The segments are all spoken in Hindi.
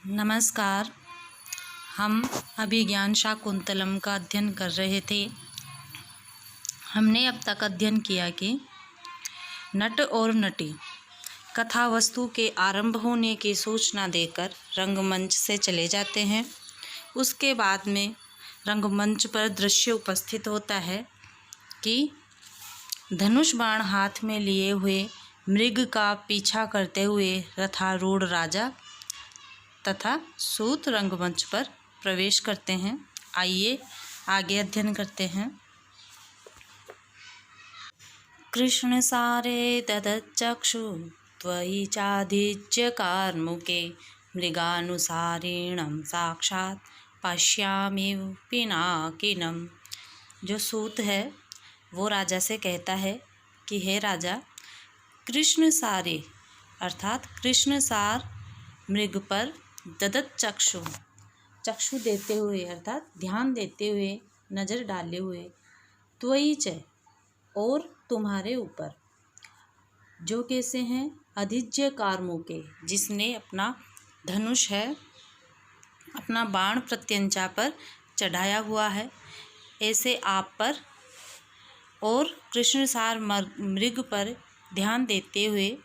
नमस्कार। हम अभिज्ञान शाकुंतलम का अध्ययन कर रहे थे। हमने अब तक अध्ययन किया कि नट और नटी कथा वस्तु के आरंभ होने की सूचना देकर रंगमंच से चले जाते हैं। उसके बाद में रंगमंच पर दृश्य उपस्थित होता है कि धनुष बाण हाथ में लिए हुए मृग का पीछा करते हुए रथारूढ़ राजा तथा सूत रंगमंच पर प्रवेश करते हैं। आइए आगे अध्ययन करते हैं। कृष्ण सारे ददच्चक्षु त्वयि चाधिज्य कार्मुके मृगानुसारिणं साक्षात् पश्यामि पिनाकिनम्। जो सूत है वो राजा से कहता है कि हे राजा, कृष्ण सारे अर्थात कृष्ण सार मृग पर ददत चक्षु देते हुए अर्थात ध्यान देते हुए, नज़र डाले हुए, त्वयि च और तुम्हारे ऊपर, जो कैसे हैं, अधिज्य कार्मुके जिसने अपना धनुष है, अपना बाण प्रत्यंचा पर चढ़ाया हुआ है, ऐसे आप पर और कृष्णसार मृग पर ध्यान देते हुए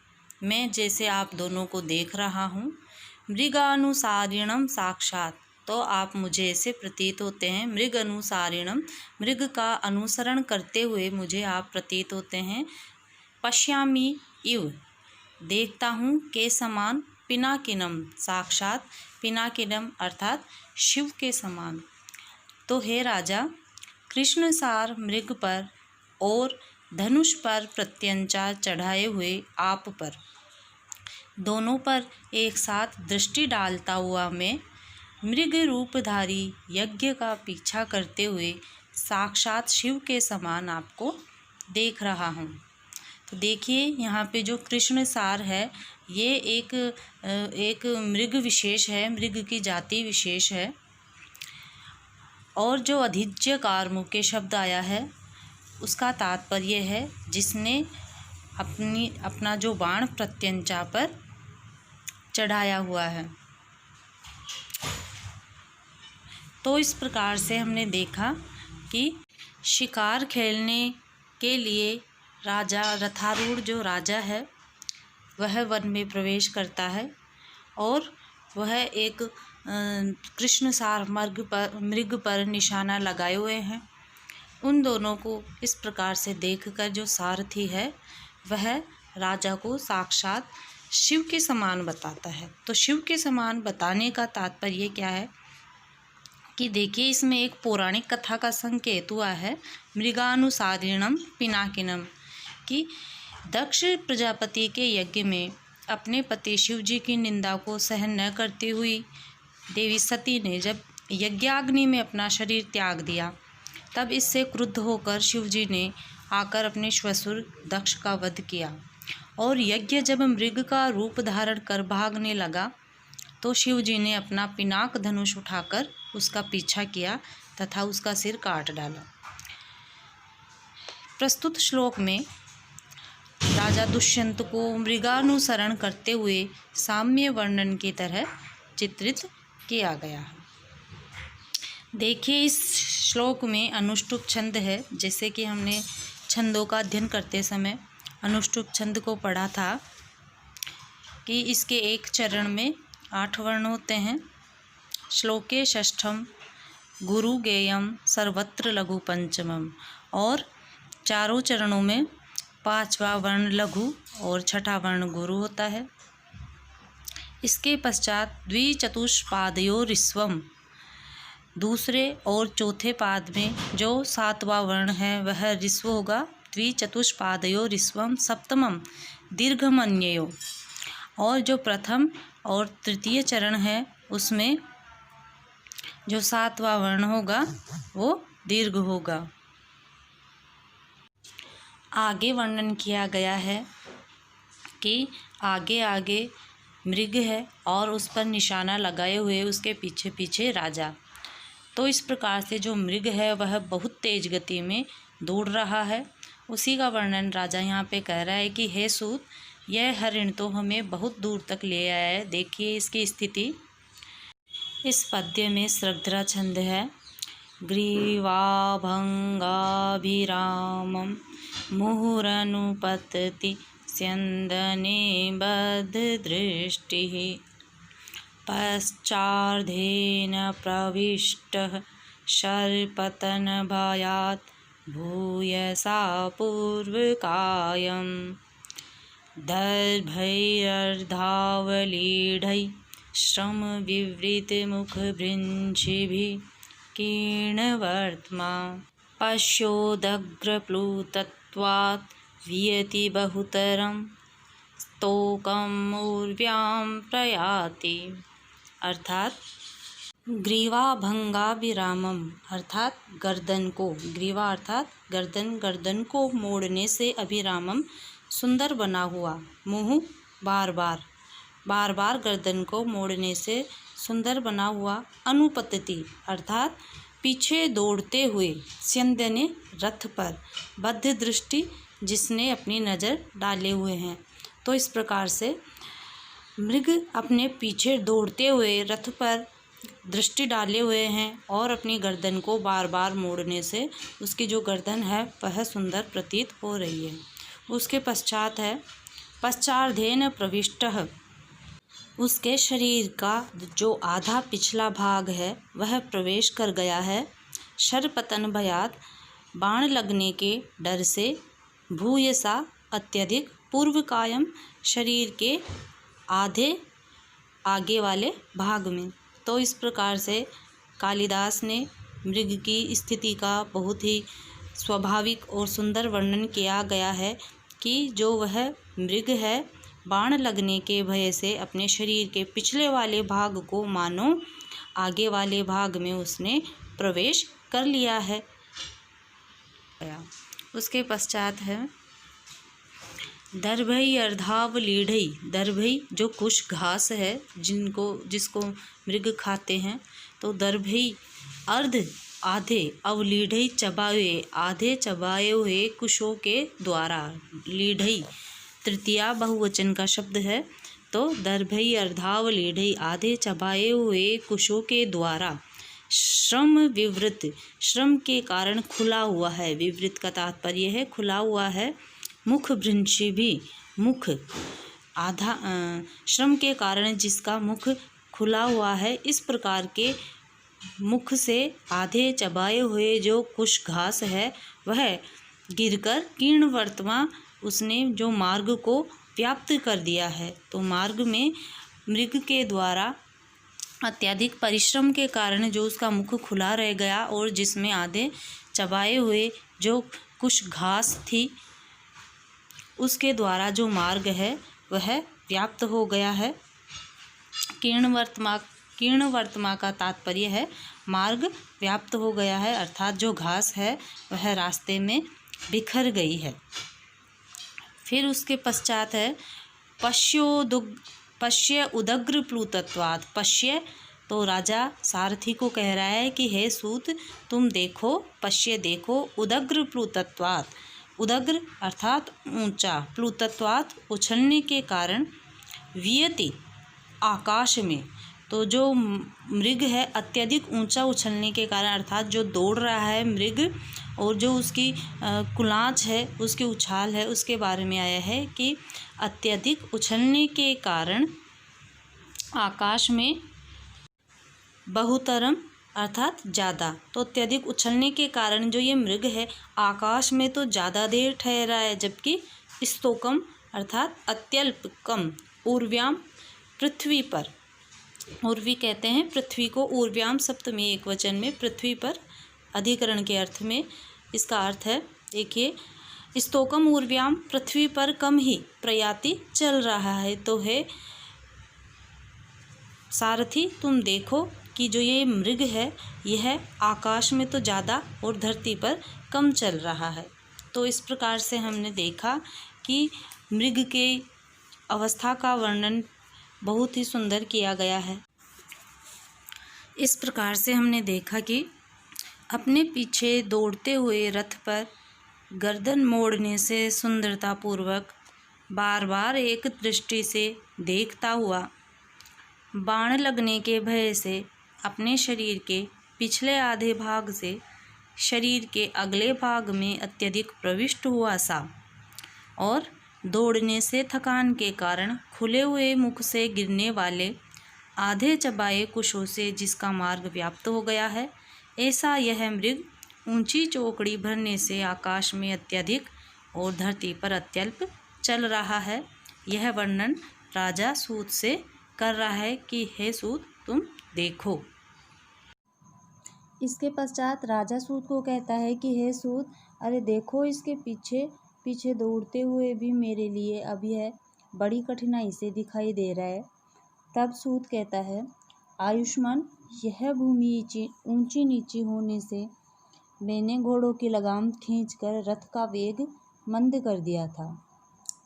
मैं जैसे आप दोनों को देख रहा हूँ। मृगानुसारिणम साक्षात, तो आप मुझे ऐसे प्रतीत होते हैं। मृग अनुसारिणम, मृग का अनुसरण करते हुए मुझे आप प्रतीत होते हैं। पश्यामि इव, देखता हूँ, के समान, पिनाकिनम साक्षात, पिनाकिनम अर्थात शिव के समान। तो हे राजा, कृष्णसार मृग पर और धनुष पर प्रत्यंचा चढ़ाए हुए आप पर, दोनों पर एक साथ दृष्टि डालता हुआ मैं मृग रूपधारी यज्ञ का पीछा करते हुए साक्षात शिव के समान आपको देख रहा हूँ। तो देखिए यहाँ पे जो कृष्ण सार है ये एक मृग विशेष है, मृग की जाति विशेष है। और जो अधिज्य कार्मुके शब्द आया है उसका तात्पर्य है जिसने अपना जो बाण प्रत्यंचा पर चढ़ाया हुआ है। तो इस प्रकार से हमने देखा कि शिकार खेलने के लिए राजा, रथारूढ़ जो राजा है वह वन में प्रवेश करता है और वह एक कृष्णसार मृग पर निशाना लगाए हुए हैं। उन दोनों को इस प्रकार से देखकर जो सारथी है वह राजा को साक्षात शिव के समान बताता है। तो शिव के समान बताने का तात्पर्य क्या है कि देखिए इसमें एक पौराणिक कथा का संकेत हुआ है, मृगानुसारिणम पिनाकिनम, कि दक्ष प्रजापति के यज्ञ में अपने पति शिव जी की निंदा को सहन न करती हुई देवी सती ने जब यज्ञाग्नि में अपना शरीर त्याग दिया, तब इससे क्रुद्ध होकर शिव जी ने आकर अपने श्वशुर दक्ष का वध किया। और यज्ञ जब मृग का रूप धारण कर भागने लगा तो शिव जी ने अपना पिनाक धनुष उठाकर उसका पीछा किया तथा उसका सिर काट डाला। प्रस्तुत श्लोक में राजा दुष्यंत को मृगानुसरण करते हुए साम्य वर्णन की तरह चित्रित किया गया है। देखिए इस श्लोक में अनुष्टुप छंद है। जैसे कि हमने छंदों का अध्ययन करते समय अनुष्टुप छंद को पढ़ा था कि इसके एक चरण में 8 वर्ण होते हैं। श्लोके षष्ठम गुरु गेयम सर्वत्र लघु पंचमम, और चारों चरणों में 5वां वर्ण लघु और 6ठा वर्ण गुरु होता है। इसके पश्चात द्विचतुष्पादयोरिस्वम, दूसरे और चौथे पाद में जो 7वां वर्ण है वह ऋस्व होगा। द्विचतुष्पादयोरिस्वम सप्तमम दीर्घमन्ययो, और जो प्रथम और तृतीय चरण है उसमें जो 7वां वर्ण होगा वो दीर्घ होगा। आगे वर्णन किया गया है कि आगे आगे मृग है और उस पर निशाना लगाए हुए उसके पीछे पीछे राजा। तो इस प्रकार से जो मृग है वह बहुत तेज गति में दौड़ रहा है। उसी का वर्णन राजा यहाँ पे कह रहा है कि हे सूत, यह हरिण तो हमें बहुत दूर तक ले आया है, देखिए इसकी स्थिति। इस पद्य में श्रद्धरा छंद है। ग्रीवाभंगाभिरामं मुहुरनुपतति स्यन्दने बद्धदृष्टिः पश्चार्धेन प्रविष्टः शरपतनभयात् भूयसा पूर्वकायं दर्भैरर्धावलीढैः श्रमविवृतमुखभृंशिभिः कीर्णवर्त्मा पश्योदग्रप्लुतत्वात् वियति बहुतरं स्तोकम् ऊर्व्यां प्रयाति। अर्थात ग्रीवाभंगाभिरामम अर्थात गर्दन को, ग्रीवा अर्थात गर्दन, गर्दन को मोड़ने से अभिरामम सुंदर बना हुआ, मुँह बार बार गर्दन को मोड़ने से सुंदर बना हुआ, अनुपतति अर्थात पीछे दौड़ते हुए, स्यन्दने रथ पर, बद्ध दृष्टि जिसने अपनी नज़र डाले हुए हैं। तो इस प्रकार से मृग अपने पीछे दौड़ते हुए रथ पर दृष्टि डाले हुए हैं और अपनी गर्दन को बार बार मोड़ने से उसकी जो गर्दन है वह सुंदर प्रतीत हो रही है। उसके पश्चात है पश्चार्धेन प्रविष्टः, उसके शरीर का जो आधा पिछला भाग है वह प्रवेश कर गया है। शरपतन भयात बाण लगने के डर से, भूयसा अत्यधिक, पूर्व कायम शरीर के आधे आगे वाले भाग में। तो इस प्रकार से कालिदास ने मृग की स्थिति का बहुत ही स्वाभाविक और सुंदर वर्णन किया गया है कि जो वह मृग है बाण लगने के भय से अपने शरीर के पिछले वाले भाग को मानो आगे वाले भाग में उसने प्रवेश कर लिया है। उसके पश्चात है दर्भई अर्धावलीढई, दर्भई जो कुछ घास है जिसको मृग खाते हैं, तो दर्भई अर्ध आधे, अवलीढई चबाए, आधे चबाए हुए कुशों के द्वारा, लीढई तृतीया बहुवचन का शब्द है। तो दर्भई अर्धावलीढई आधे चबाए हुए कुशों के द्वारा, श्रम विवृत, श्रम के कारण खुला हुआ है, विवृत का तात्पर्य है खुला हुआ है, मुख भृंशी भी, मुख आधा श्रम के कारण जिसका मुख खुला हुआ है, इस प्रकार के मुख से आधे चबाए हुए जो कुछ घास है वह गिरकर कीर्णवर्त्मा, उसने जो मार्ग को व्याप्त कर दिया है। तो मार्ग में मृग के द्वारा अत्यधिक परिश्रम के कारण जो उसका मुख खुला रह गया और जिसमें आधे चबाए हुए जो कुछ घास थी उसके द्वारा जो मार्ग है वह व्याप्त हो गया है। कीर्णवर्त्मा का तात्पर्य है मार्ग व्याप्त हो गया है, अर्थात जो घास है वह रास्ते में बिखर गई है। फिर उसके पश्चात है पश्य उदग्र प्लुतत्वात्, पश्य तो राजा सारथी को कह रहा है कि हे सूत तुम देखो, पश्य देखो, उदग्र प्लुतत्वात्, उदग्र अर्थात ऊंचा, प्लुतत्वात् उछलने के कारण, वियति आकाश में, तो जो मृग है अत्यधिक ऊंचा उछलने के कारण अर्थात जो दौड़ रहा है मृग और जो उसकी कुलांच है, उसकी उछाल है, उसके बारे में आया है कि अत्यधिक उछलने के कारण आकाश में बहुतरम अर्थात ज़्यादा, तो अत्यधिक उछलने के कारण जो ये मृग है आकाश में तो ज़्यादा देर ठहरा है, जबकि स्तोकम अर्थात अत्यल्प कम, ऊर्व्याम पृथ्वी पर, उर्वी कहते हैं पृथ्वी को, ऊर्व्याम सप्तमी एक वचन में, पृथ्वी पर अधिकरण के अर्थ में इसका अर्थ है। देखिए स्तोकम ऊर्व्याम पृथ्वी पर कम ही प्रयाति चल रहा है। तो है सारथी तुम देखो कि जो ये मृग है यह आकाश में तो ज़्यादा और धरती पर कम चल रहा है। तो इस प्रकार से हमने देखा कि मृग के अवस्था का वर्णन बहुत ही सुंदर किया गया है। इस प्रकार से हमने देखा कि अपने पीछे दौड़ते हुए रथ पर गर्दन मोड़ने से सुंदरतापूर्वक बार बार एक दृष्टि से देखता हुआ, बाण लगने के भय से अपने शरीर के पिछले आधे भाग से शरीर के अगले भाग में अत्यधिक प्रविष्ट हुआ सा और दौड़ने से थकान के कारण खुले हुए मुख से गिरने वाले आधे चबाए कुशों से जिसका मार्ग व्याप्त हो गया है, ऐसा यह मृग ऊंची चौकड़ी भरने से आकाश में अत्यधिक और धरती पर अत्यल्प चल रहा है। यह वर्णन राजा सूत से कर रहा है कि हे सूत, तुम देखो। इसके पश्चात राजा सूत को कहता है कि हे सूत, अरे देखो, इसके पीछे पीछे दौड़ते हुए भी मेरे लिए अब यह बड़ी कठिनाई से दिखाई दे रहा है। तब सूत कहता है, आयुष्मान, यह भूमि ऊंची नीची होने से मैंने घोड़ों की लगाम खींचकर रथ का वेग मंद कर दिया था।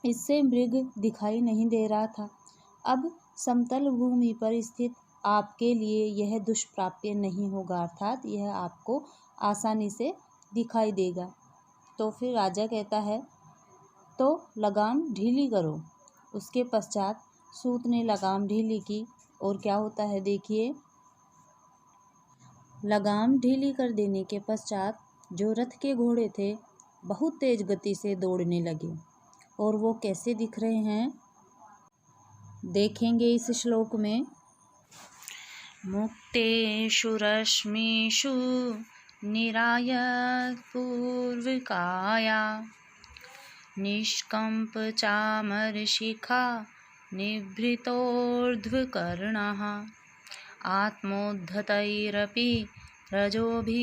इससे मृग दिखाई नहीं दे रहा था। अब समतल भूमि पर स्थित आपके लिए यह दुष्प्राप्य नहीं होगा, अर्थात यह आपको आसानी से दिखाई देगा। तो फिर राजा कहता है, तो लगाम ढीली करो। उसके पश्चात सूत ने लगाम ढीली की और क्या होता है देखिए। लगाम ढीली कर देने के पश्चात जो रथ के घोड़े थे बहुत तेज गति से दौड़ने लगे। और वो कैसे दिख रहे हैं देखेंगे इस श्लोक में। मुक्तेषु रश्मिषु निरायत पूर्विकाया निष्कम्प चामरशिखा निभृतोर्ध्वकर्णः आत्मोद्धतैरपि रजोभिरलङ्घनीया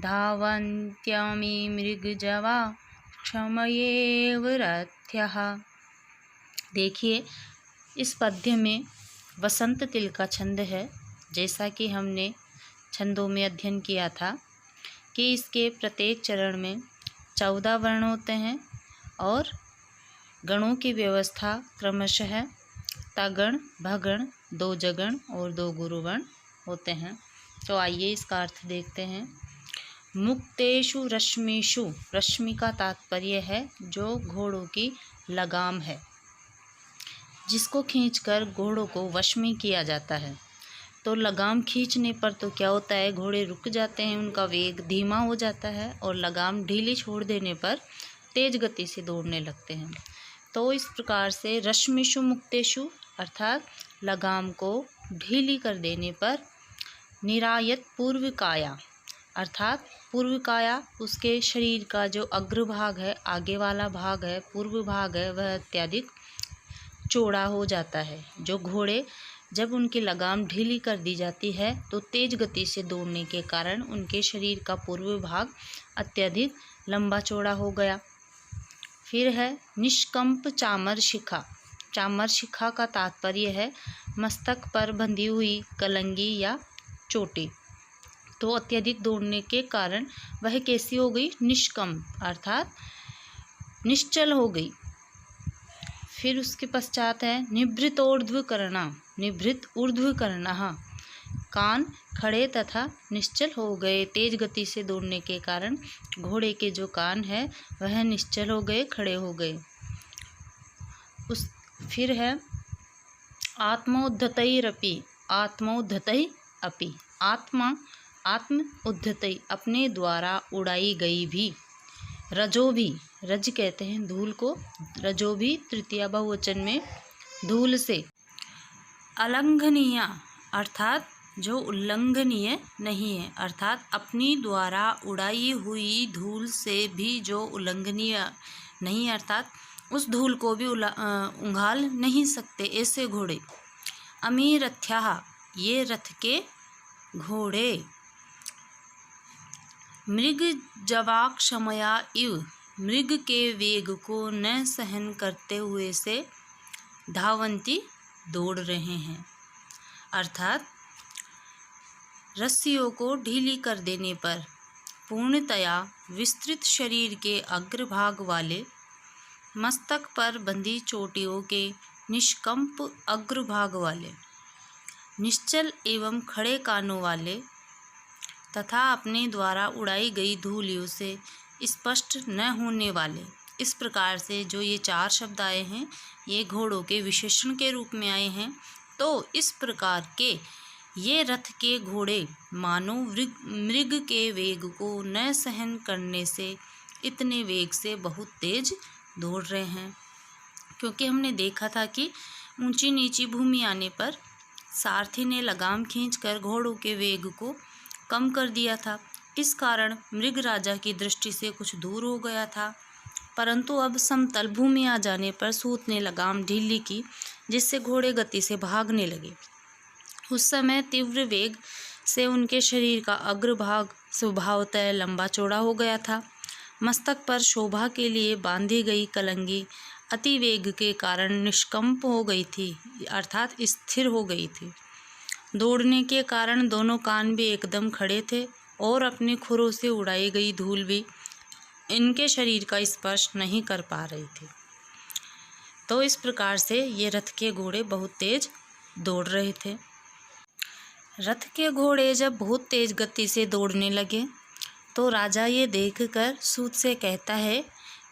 धावन्त्यमी मृगजवा क्षमयेव रथ्यः। देखिए, इस पद्य में वसंत तिल का छंद है। जैसा कि हमने छंदों में अध्ययन किया था कि इसके प्रत्येक चरण में 14 वर्ण होते हैं और गणों की व्यवस्था क्रमशः तगण, भगण, 2 जगण और 2 गुरुगण होते हैं। तो आइए इसका अर्थ देखते हैं। मुक्तेषु रश्मिषु, रश्मि का तात्पर्य है जो घोड़ों की लगाम है, जिसको खींचकर घोड़ों को वश में किया जाता है। तो लगाम खींचने पर तो क्या होता है, घोड़े रुक जाते हैं, उनका वेग धीमा हो जाता है और लगाम ढीली छोड़ देने पर तेज गति से दौड़ने लगते हैं। तो इस प्रकार से रश्मिषु मुक्तेषु अर्थात लगाम को ढीली कर देने पर निरायत पूर्वकाया अर्थात पूर्वकाया उसके शरीर का जो अग्रभाग है, आगे वाला भाग है, पूर्व भाग है, वह अत्यधिक चौड़ा हो जाता है। जो घोड़े जब उनकी लगाम ढीली कर दी जाती है तो तेज गति से दौड़ने के कारण उनके शरीर का पूर्व भाग अत्यधिक लंबा चौड़ा हो गया। फिर है निष्कंप चामर शिखा। चामर शिखा का तात्पर्य है मस्तक पर बंधी हुई कलंगी या चोटी। तो अत्यधिक दौड़ने के कारण वह कैसी हो गई, निष्कंप अर्थात निश्चल हो गई। फिर उसके पश्चात है निभृत ऊर्ध्व करना। निभृत ऊर्ध्व करना, कान खड़े तथा निश्चल हो गए। तेज गति से दौड़ने के कारण घोड़े के जो कान है वह निश्चल हो गए, खड़े हो गए। फिर है आत्मोद्धतैरपि। आत्मोद्धतै अपि, आत्म उद्धतै अपने द्वारा उड़ाई गई भी। रजो भी, रज कहते हैं धूल को, रजो भी तृतीया बहुवचन में धूल से। अलंघनीय अर्थात जो उल्लंघनीय नहीं है, अर्थात अपनी द्वारा उड़ाई हुई धूल से भी जो उल्लंघनीय नहीं, अर्थात उस धूल को भी उंघाल नहीं सकते ऐसे घोड़े। अमीरथ्या, ये रथ के घोड़े। मृग जवाक्षमया इव, मृग के वेग को न सहन करते हुए से धावंती दौड़ रहे हैं, अर्थात रस्सियों को ढीली कर देने पर पूर्णतया विस्तृत शरीर के अग्रभाग वाले, मस्तक पर बंधी चोटियों के निष्कंप अग्रभाग वाले, निश्चल एवं खड़े कानों वाले तथा अपने द्वारा उड़ाई गई धूलियों से स्पष्ट न होने वाले। इस प्रकार से जो ये 4 शब्द आए हैं ये घोड़ों के विशेषण के रूप में आए हैं तो इस प्रकार के ये रथ के घोड़े मानो मृग के वेग को न सहन करने से इतने वेग से बहुत तेज दौड़ रहे हैं। क्योंकि हमने देखा था कि ऊंची नीची भूमि आने पर सारथी ने लगाम खींचकर घोड़ों के वेग को कम कर दिया था। इस कारण मृग राजा की दृष्टि से कुछ दूर हो गया था, परंतु अब समतल भूमि आ जाने पर सूत ने लगाम ढीली की, जिससे घोड़े गति से भागने लगे। उस समय तीव्र वेग से उनके शरीर का अग्रभाग स्वभावतः लंबा चौड़ा हो गया था। मस्तक पर शोभा के लिए बांधी गई कलंगी अति वेग के कारण निष्कंप हो गई थी, अर्थात स्थिर हो गई थी। दौड़ने के कारण दोनों कान भी एकदम खड़े थे और अपने खुरों से उड़ाई गई धूल भी इनके शरीर का स्पर्श नहीं कर पा रही थी। तो इस प्रकार से ये रथ के घोड़े बहुत तेज दौड़ रहे थे। रथ के घोड़े जब बहुत तेज गति से दौड़ने लगे तो राजा ये देखकर सूत से कहता है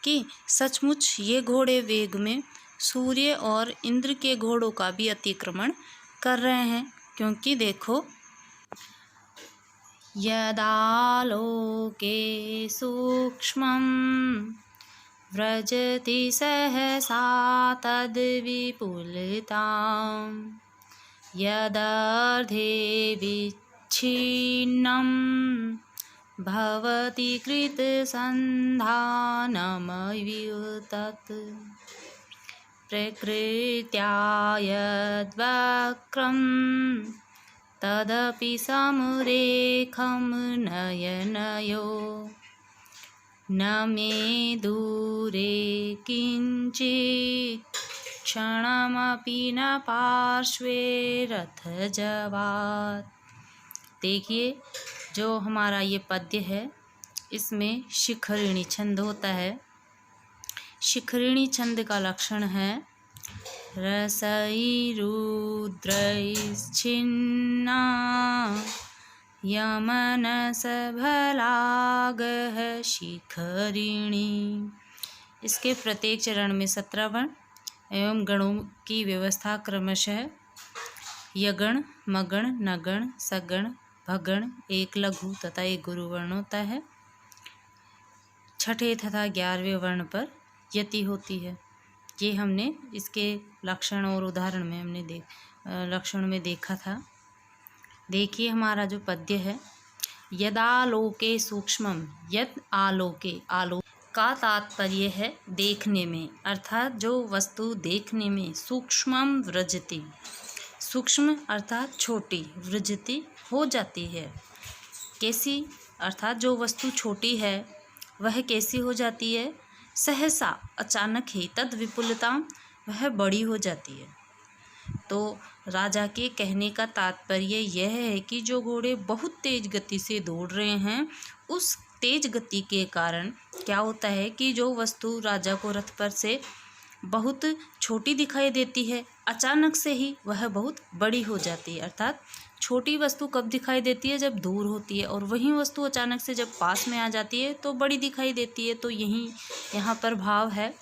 कि सचमुच ये घोड़े वेग में सूर्य और इंद्र के घोड़ों का भी अतिक्रमण कर रहे हैं। क्योंकि देखो, यदालोके सूक्ष्मं व्रजति सहसा तद्विपुलतां यदर्धे विच्छिन्नं भवति कृतसन्धानमवितत् प्रकृत्या यद्वक्रं तदपि समरेखं नयनयो न मे दूरे किंचित् क्षणमपि न पार्श्वे रथजवात्। देखिए, जो हमारा ये पद्य है इसमें शिखरिणी छंद होता है। शिखरिणी छंद का लक्षण है रसैरुद्रैश्छिन्ना यमनसभलागः शिखरिणी। इसके प्रत्येक चरण में 17 वर्ण एवं गणों की व्यवस्था क्रमशः यगण, मगण, नगण, सगण, भगण, एक लघु तथा एक गुरु वर्ण होता है। छठे तथा 11वें वर्ण पर यति होती है। ये हमने इसके लक्षण और उदाहरण में हमने लक्षण में देखा था। देखिए, हमारा जो पद्य है, यदालोके सूक्ष्मम, यद आलोके, आलोक का तात्पर्य है देखने में, अर्थात जो वस्तु देखने में, सूक्ष्मम व्रजति, सूक्ष्म अर्थात छोटी, व्रजति हो जाती है। कैसी, अर्थात जो वस्तु छोटी है वह कैसी हो जाती है? सहसा, अचानक ही, तद विपुलता, वह बड़ी हो जाती है। तो राजा के कहने का तात्पर्य यह है कि जो घोड़े बहुत तेज गति से दौड़ रहे हैं, उस तेज गति के कारण क्या होता है कि जो वस्तु राजा को रथ पर से बहुत छोटी दिखाई देती है, अचानक से ही वह बहुत बड़ी हो जाती है। अर्थात छोटी वस्तु कब दिखाई देती है? जब दूर होती है, और वही वस्तु अचानक से जब पास में आ जाती है तो बड़ी दिखाई देती है। तो यहाँ पर भाव है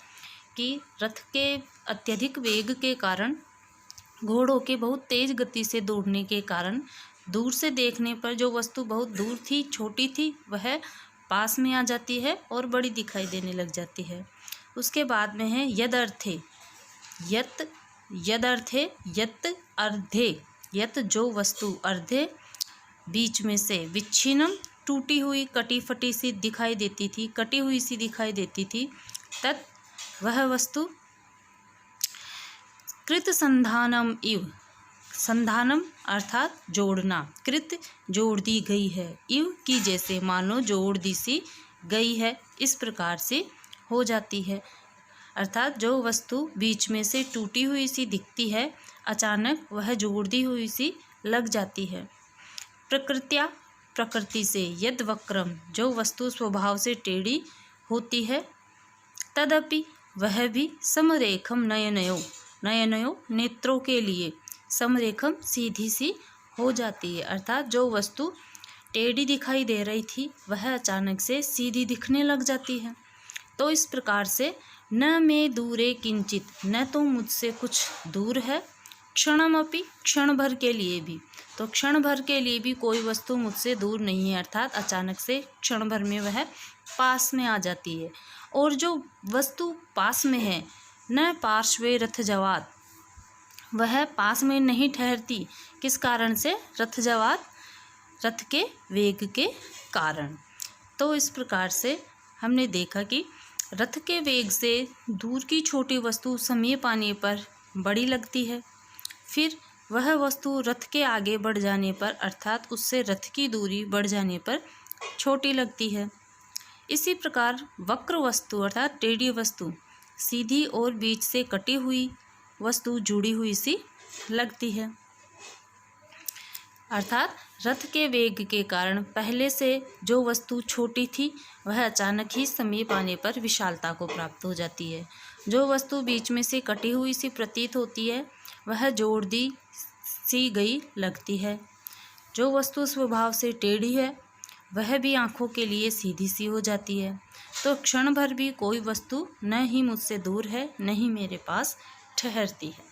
कि रथ के अत्यधिक वेग के कारण, घोड़ों के बहुत तेज गति से दौड़ने के कारण, दूर से देखने पर जो वस्तु बहुत दूर थी, छोटी थी, वह पास में आ जाती है और बड़ी दिखाई देने लग जाती है। उसके बाद में है यदर्थे, यत, यदर्थे, यत अर्धे, यत जो वस्तु, अर्धे बीच में से, विच्छिन्नम टूटी हुई, कटी फटी सी दिखाई देती थी, कटी हुई सी दिखाई देती थी, तत् वह वस्तु, कृत संधानम इव, संधानम अर्थात जोड़ना, कृत जोड़ दी गई है, इव की जैसे, मानो जोड़ दी सी गई है, इस प्रकार से हो जाती है। अर्थात जो वस्तु बीच में से टूटी हुई सी दिखती है, अचानक वह जोड़ दी हुई सी लग जाती है। प्रकृत्या, प्रकृति से, यद वक्रम जो वस्तु स्वभाव से टेढ़ी होती है, तदपि वह भी, समरेखम नयनयो, नयनयो नेत्रों के लिए, समरेखम सीधी सी हो जाती है। अर्थात जो वस्तु टेढ़ी दिखाई दे रही थी वह अचानक से सीधी दिखने लग जाती है। तो इस प्रकार से न मैं दूरे किंचित, न तो मुझसे कुछ दूर है, क्षणमपि, क्षण भर के लिए भी। तो क्षण भर के लिए भी कोई वस्तु मुझसे दूर नहीं है, अर्थात अचानक से क्षण भर में वह पास में आ जाती है। और जो वस्तु पास में है, न पार्श्वे रथजवात, वह पास में नहीं ठहरती। किस कारण से? रथजवात, रथ के वेग के कारण। तो इस प्रकार से हमने देखा कि रथ के वेग से दूर की छोटी वस्तु समीप आने पर बड़ी लगती है, फिर वह वस्तु रथ के आगे बढ़ जाने पर, अर्थात उससे रथ की दूरी बढ़ जाने पर छोटी लगती है। इसी प्रकार वक्र वस्तु अर्थात टेढ़ी वस्तु सीधी और बीच से कटी हुई वस्तु जुड़ी हुई सी लगती है। अर्थात रथ के वेग के कारण पहले से जो वस्तु छोटी थी वह अचानक ही समीप आने पर विशालता को प्राप्त हो जाती है। जो वस्तु बीच में से कटी हुई सी प्रतीत होती है वह जोड़ दी सी गई लगती है। जो वस्तु स्वभाव से टेढ़ी है वह भी आँखों के लिए सीधी सी हो जाती है। तो क्षण भर भी कोई वस्तु न ही मुझसे दूर है, न ही मेरे पास ठहरती है।